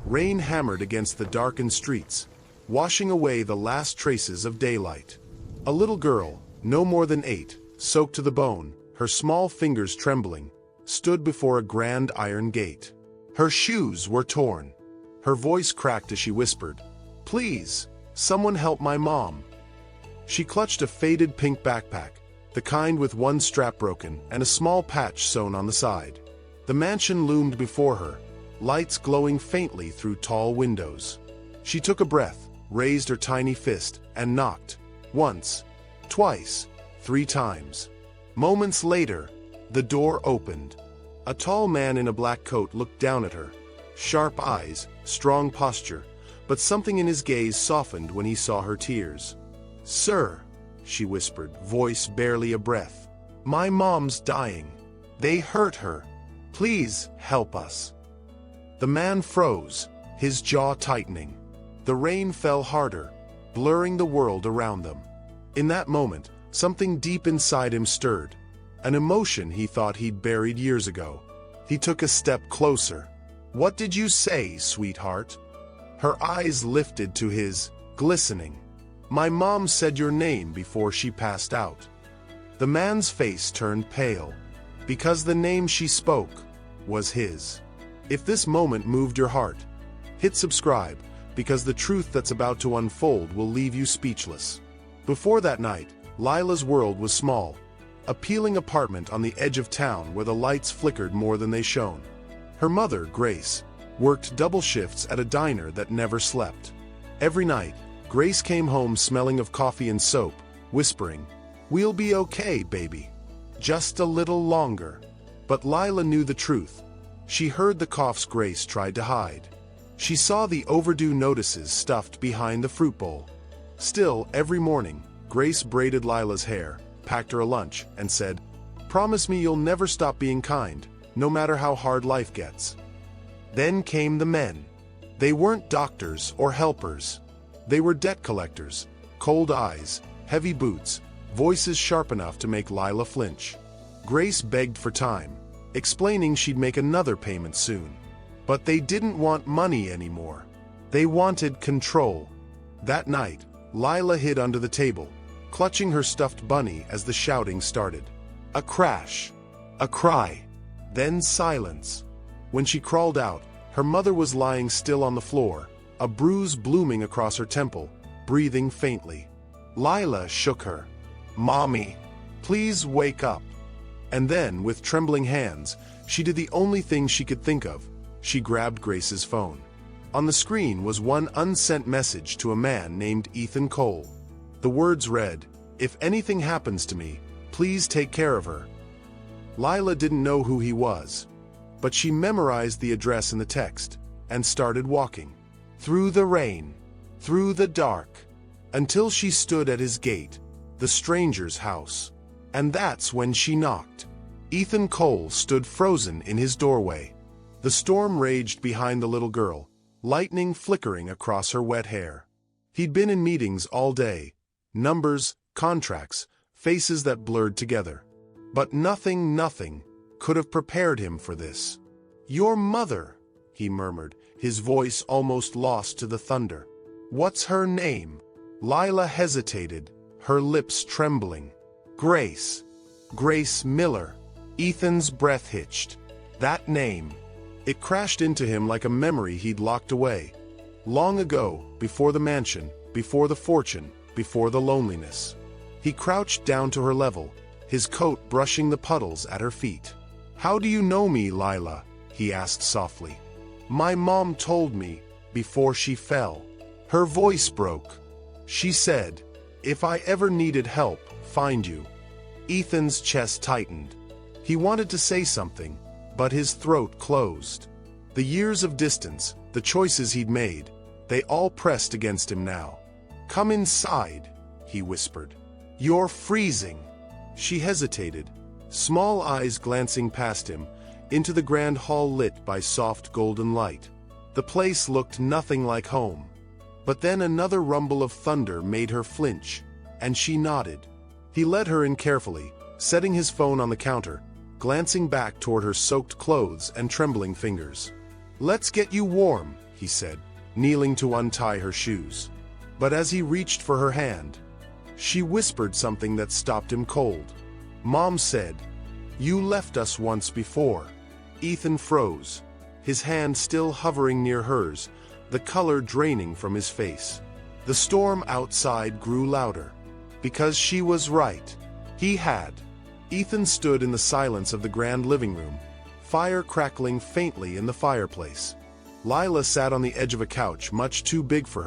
Rain hammered against the darkened streets, washing away the last traces of daylight. A little girl, no more than 8, soaked to the bone, her small fingers trembling, stood before a grand iron gate. Her shoes were torn. Her voice cracked as she whispered, "Please, someone help my mom." She clutched a faded pink backpack, the kind with one strap broken and a small patch sewn on the side. The mansion loomed before her, lights glowing faintly through tall windows. She took a breath, raised her tiny fist, and knocked. Once, twice, 3 times. Moments later, the door opened. A tall man in a black coat looked down at her. Sharp eyes, strong posture, but something in his gaze softened when he saw her tears. "Sir," she whispered, voice barely a breath. "My mom's dying. They hurt her. Please help us." The man froze, his jaw tightening. The rain fell harder, blurring the world around them. In that moment, something deep inside him stirred, an emotion he thought he'd buried years ago. He took a step closer. "What did you say, sweetheart?" Her eyes lifted to his, glistening. "My mom said your name before she passed out." The man's face turned pale, because the name she spoke was his. If this moment moved your heart, hit subscribe, because the truth that's about to unfold will leave you speechless. Before that night, Lila's world was small, a peeling apartment on the edge of town where the lights flickered more than they shone. Her mother, Grace, worked double shifts at a diner that never slept. Every night, Grace came home smelling of coffee and soap, whispering, "We'll be okay, baby. Just a little longer." But Lila knew the truth. She heard the coughs Grace tried to hide. She saw the overdue notices stuffed behind the fruit bowl. Still, every morning, Grace braided Lila's hair, packed her a lunch, and said, "Promise me you'll never stop being kind, no matter how hard life gets." Then came the men. They weren't doctors or helpers. They were debt collectors, cold eyes, heavy boots, voices sharp enough to make Lila flinch. Grace begged for time, explaining she'd make another payment soon. But they didn't want money anymore. They wanted control. That night, Lila hid under the table, clutching her stuffed bunny as the shouting started. A crash, a cry, then silence. When she crawled out, her mother was lying still on the floor, a bruise blooming across her temple, breathing faintly. Lila shook her. "Mommy, please wake up." And then, with trembling hands, she did the only thing she could think of. She grabbed Grace's phone. On the screen was one unsent message to a man named Ethan Cole. The words read, "If anything happens to me, please take care of her." Lila didn't know who he was, but she memorized the address in the text and started walking. Through the rain, through the dark, until she stood at his gate, the stranger's house. And that's when she knocked. Ethan Cole stood frozen in his doorway. The storm raged behind the little girl, lightning flickering across her wet hair. He'd been in meetings all day, numbers, contracts, faces that blurred together. But nothing could have prepared him for this. "Your mother," he murmured, his voice almost lost to the thunder. "What's her name?" Lila hesitated, her lips trembling. "Grace. Grace Miller." Ethan's breath hitched. That name. It crashed into him like a memory he'd locked away. Long ago, before the mansion, before the fortune, before the loneliness. He crouched down to her level, his coat brushing the puddles at her feet. "How do you know me, Lila?" he asked softly. "My mom told me, before she fell." Her voice broke. She said, "If I ever needed help, find you." Ethan's chest tightened. He wanted to say something, but his throat closed. The years of distance, the choices he'd made, they all pressed against him now. "Come inside," he whispered. "You're freezing." She hesitated, small eyes glancing past him, into the grand hall lit by soft golden light. The place looked nothing like home. But then another rumble of thunder made her flinch, and she nodded. He led her in carefully, setting his phone on the counter, glancing back toward her soaked clothes and trembling fingers. "Let's get you warm," he said, kneeling to untie her shoes. But as he reached for her hand, she whispered something that stopped him cold. Mom said, "You left us once before." Ethan froze, his hand still hovering near hers, the color draining from his face. The storm outside grew louder. Because she was right. He had. Ethan stood in the silence of the grand living room, fire crackling faintly in the fireplace. Lila sat on the edge of a couch much too big for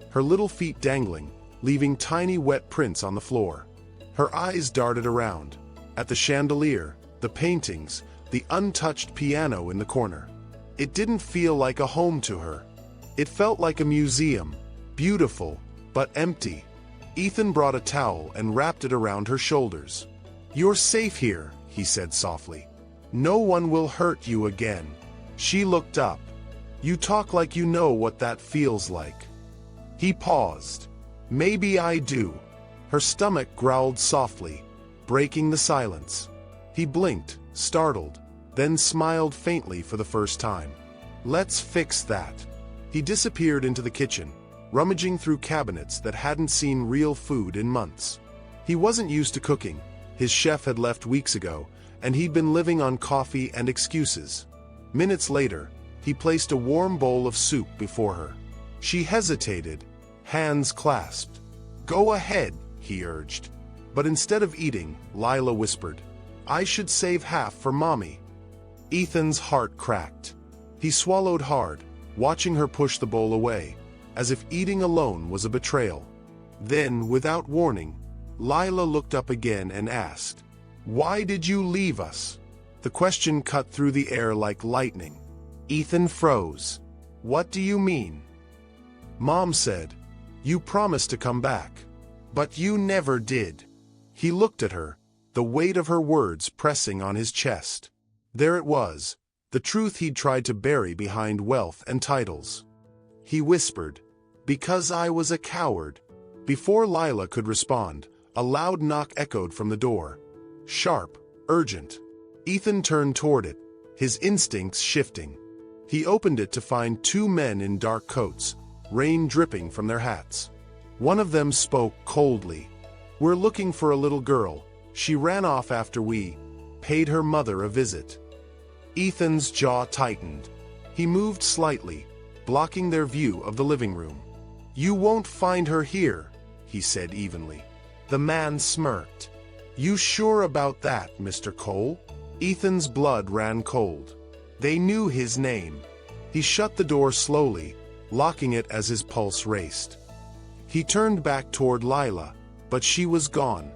her little feet dangling, leaving tiny wet prints on the floor. Her eyes darted around, at the chandelier, the paintings, the untouched piano in the corner. It didn't feel like a home to her. It felt like a museum, beautiful, but empty. Ethan brought a towel and wrapped it around her shoulders. "You're safe here," he said softly. "No one will hurt you again." She looked up. "You talk like you know what that feels like." He paused. "Maybe I do." Her stomach growled softly, breaking the silence. He blinked, startled, then smiled faintly for the first time. "Let's fix that." He disappeared into the kitchen, rummaging through cabinets that hadn't seen real food in months. He wasn't used to cooking. His chef had left weeks ago, and he'd been living on coffee and excuses. Minutes later, he placed a warm bowl of soup before her. She hesitated, hands clasped. "Go ahead," he urged. But instead of eating, Lila whispered, "I should save half for Mommy." Ethan's heart cracked. He swallowed hard, watching her push the bowl away, as if eating alone was a betrayal. Then, without warning, Lila looked up again and asked, "Why did you leave us?" The question cut through the air like lightning. Ethan froze. "What do you mean?" Mom said, "You promised to come back. But you never did." He looked at her, the weight of her words pressing on his chest. There it was, the truth he'd tried to bury behind wealth and titles. He whispered, "Because I was a coward." Before Lila could respond, a loud knock echoed from the door. Sharp, urgent. Ethan turned toward it, his instincts shifting. He opened it to find two men in dark coats, rain dripping from their hats. One of them spoke coldly. "We're looking for a little girl. She ran off after we paid her mother a visit." Ethan's jaw tightened. He moved slightly, blocking their view of the living room. "You won't find her here," he said evenly. The man smirked. "You sure about that, Mr. Cole?" Ethan's blood ran cold. They knew his name. He shut the door slowly, locking it as his pulse raced. He turned back toward Lila, but she was gone.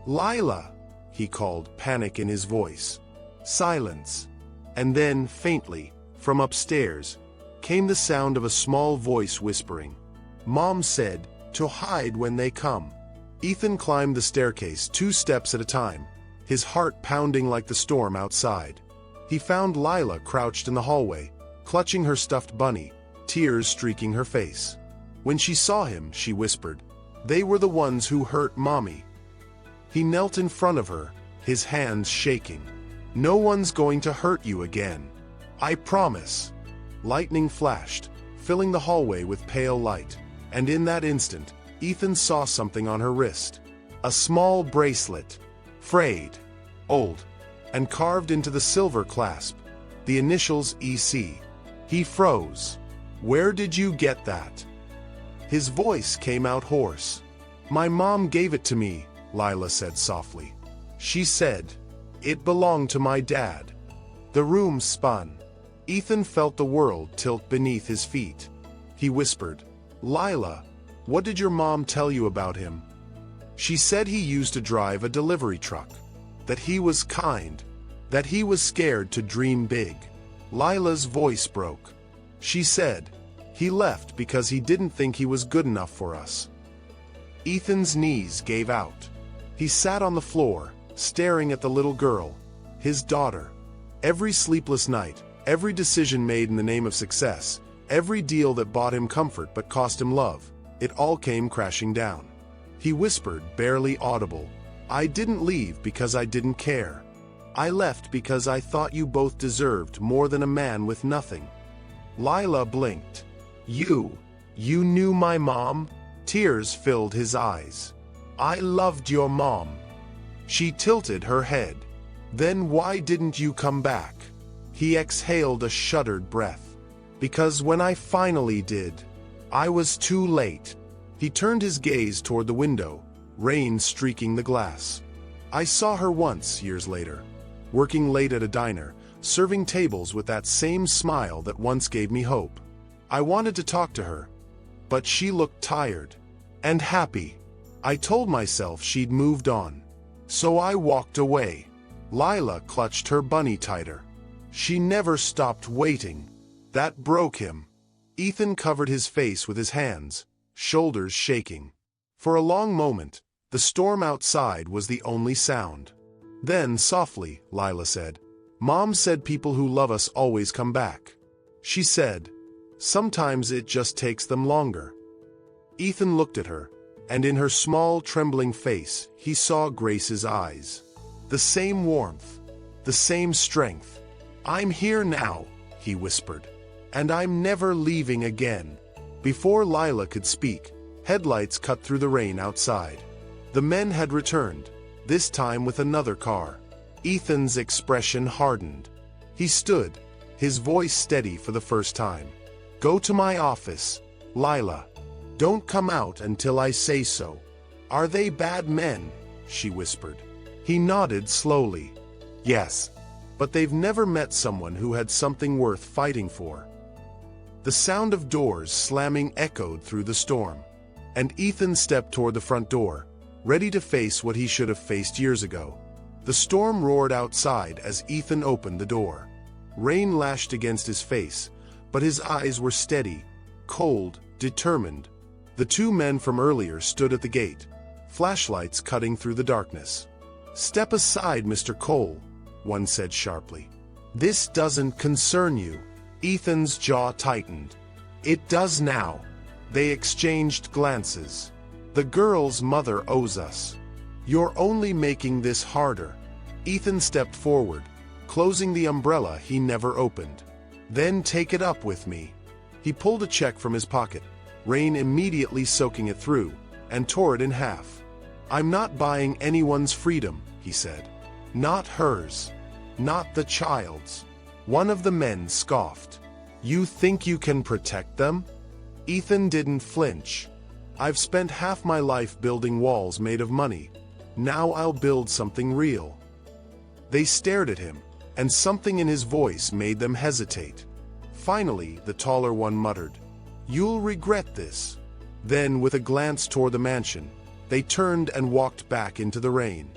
"Lila!" he called, panic in his voice. Silence. And then, faintly, from upstairs, came the sound of a small voice whispering. "Mom said, to hide when they come." Ethan climbed the staircase 2 steps at a time, his heart pounding like the storm outside. He found Lila crouched in the hallway, clutching her stuffed bunny, tears streaking her face. When she saw him, she whispered, "They were the ones who hurt Mommy." He knelt in front of her, his hands shaking. "No one's going to hurt you again. I promise." Lightning flashed, filling the hallway with pale light, and in that instant, Ethan saw something on her wrist. A small bracelet, frayed, old, and carved into the silver clasp, the initials EC. He froze. "Where did you get that?" His voice came out hoarse. "My mom gave it to me," Lila said softly. "She said, it belonged to my dad." The room spun. Ethan felt the world tilt beneath his feet. He whispered, "Lila, what did your mom tell you about him?" "She said he used to drive a delivery truck, that he was kind, that he was scared to dream big." Lila's voice broke. She said, "He left because he didn't think he was good enough for us." Ethan's knees gave out. He sat on the floor, staring at the little girl, his daughter. Every sleepless night, every decision made in the name of success, every deal that bought him comfort but cost him love, it all came crashing down. He whispered, barely audible, "I didn't leave because I didn't care. I left because I thought you both deserved more than a man with nothing." Lila blinked. You knew my mom? Tears filled his eyes. I loved your mom. She tilted her head. Then why didn't you come back? He exhaled a shuddered breath. Because when I finally did, I was too late. He turned his gaze toward the window, rain streaking the glass. I saw her once, years later, working late at a diner, serving tables with that same smile that once gave me hope. I wanted to talk to her, but she looked tired and happy. I told myself she'd moved on, so I walked away. Lila clutched her bunny tighter. She never stopped waiting. That broke him. Ethan covered his face with his hands, shoulders shaking. For a long moment, the storm outside was the only sound. Then, softly, Lila said, "Mom said people who love us always come back." She said, "Sometimes it just takes them longer." Ethan looked at her, and in her small, trembling face, he saw Grace's eyes. The same warmth, the same strength. "I'm here now," he whispered, "and I'm never leaving again." Before Lila could speak, headlights cut through the rain outside. The men had returned, this time with another car. Ethan's expression hardened. He stood, his voice steady for the first time. "Go to my office, Lila. Don't come out until I say so." "Are they bad men?" she whispered. He nodded slowly. "Yes, but they've never met someone who had something worth fighting for." The sound of doors slamming echoed through the storm, and Ethan stepped toward the front door, ready to face what he should have faced years ago. The storm roared outside as Ethan opened the door. Rain lashed against his face, but his eyes were steady, cold, determined. The two men from earlier stood at the gate, flashlights cutting through the darkness. "Step aside, Mr. Cole," one said sharply. "This doesn't concern you." Ethan's jaw tightened. "It does now." They exchanged glances. "The girl's mother owes us. You're only making this harder." Ethan stepped forward, closing the umbrella he never opened. "Then take it up with me." He pulled a check from his pocket, rain immediately soaking it through, and tore it in half. "I'm not buying anyone's freedom," he said. "Not hers. Not the child's." One of the men scoffed. "You think you can protect them?" Ethan didn't flinch. "I've spent half my life building walls made of money. Now I'll build something real." They stared at him, and something in his voice made them hesitate. Finally, the taller one muttered, "You'll regret this." Then, with a glance toward the mansion, they turned and walked back into the rain.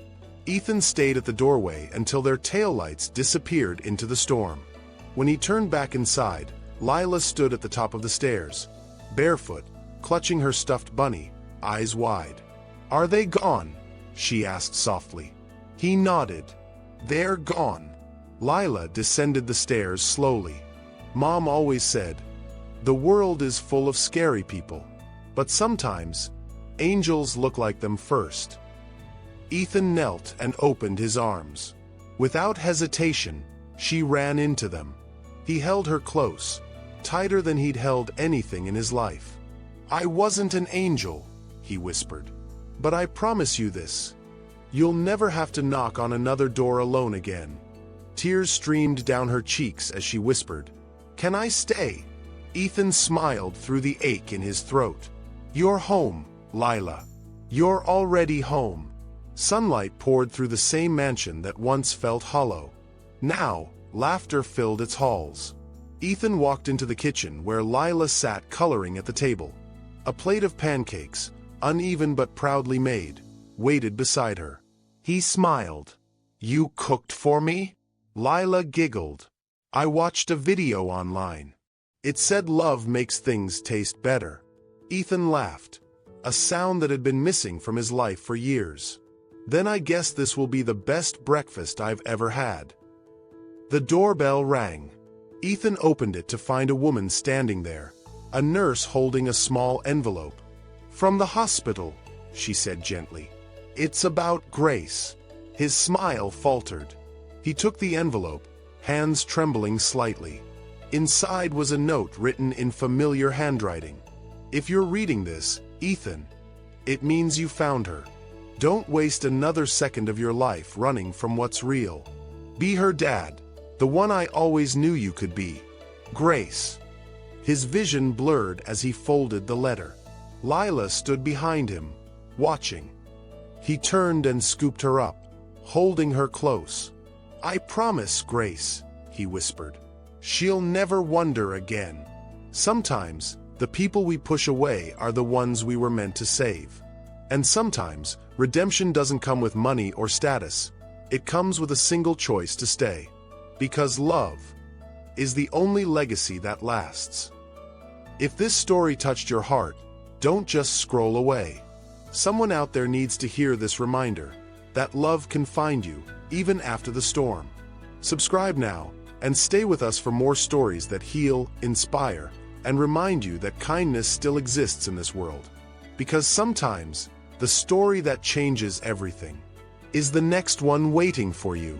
Ethan stayed at the doorway until their taillights disappeared into the storm. When he turned back inside, Lila stood at the top of the stairs, barefoot, clutching her stuffed bunny, eyes wide. "Are they gone?" she asked softly. He nodded. "They're gone." Lila descended the stairs slowly. "Mom always said, the world is full of scary people, but sometimes, angels look like them first." Ethan knelt and opened his arms. Without hesitation, she ran into them. He held her close, tighter than he'd held anything in his life. "I wasn't an angel," he whispered, "but I promise you this. You'll never have to knock on another door alone again." Tears streamed down her cheeks as she whispered, "Can I stay?" Ethan smiled through the ache in his throat. "You're home, Lila. You're already home." Sunlight poured through the same mansion that once felt hollow. Now, laughter filled its halls. Ethan walked into the kitchen where Lila sat coloring at the table. A plate of pancakes, uneven but proudly made, waited beside her. He smiled. "You cooked for me?" Lila giggled. "I watched a video online. It said love makes things taste better." Ethan laughed, a sound that had been missing from his life for years. "Then I guess this will be the best breakfast I've ever had." The doorbell rang. Ethan opened it to find a woman standing there, a nurse holding a small envelope. "From the hospital," she said gently. "It's about Grace." His smile faltered. He took the envelope, hands trembling slightly. Inside was a note written in familiar handwriting. If you're reading this, Ethan, it means you found her. Don't waste another second of your life running from what's real. Be her dad, the one I always knew you could be. Grace. His vision blurred as he folded the letter. Lila stood behind him, watching. He turned and scooped her up, holding her close. I promise, Grace, he whispered. She'll never wonder again. Sometimes, the people we push away are the ones we were meant to save. And sometimes, redemption doesn't come with money or status. It comes with a single choice to stay. Because love is the only legacy that lasts. If this story touched your heart, don't just scroll away. Someone out there needs to hear this reminder that love can find you, even after the storm. Subscribe now, and stay with us for more stories that heal, inspire, and remind you that kindness still exists in this world. Because sometimes, the story that changes everything is the next one waiting for you.